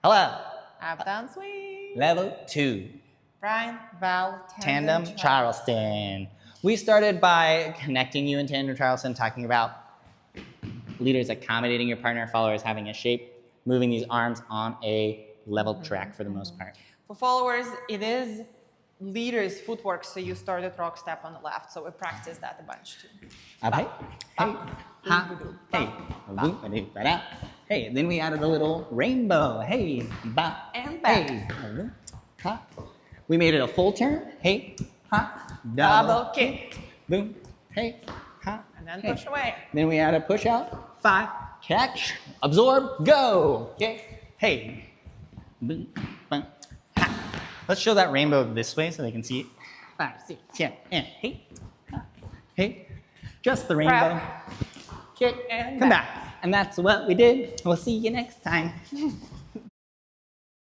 Hello. Uptown Swing. Level 2. Brian, Val, Tandem, Charleston. We started by connecting you in Tandem, Charleston, talking about leaders accommodating your partner, followers having a shape, moving these arms on a level track for the most part. For followers, it is leaders' footwork, so you started rock step on the left, so we practiced that a bunch too. Up, hey, ha, hey, ba-da. Hey, then we added a little rainbow. Hey, ba, And back. hey, ha. We made it a full turn. Hey, ha, Double kick. boom, hey, ha. And then hey. push away. Then we add a push out. 5, catch, absorb, go. Okay, hey, boom, bang, ha. Let's show that rainbow this way so they can see it. 5, 6, 7, and hey, ha, hey. Just the rainbow. Kick, And come back. And that's what we did. We'll see you next time.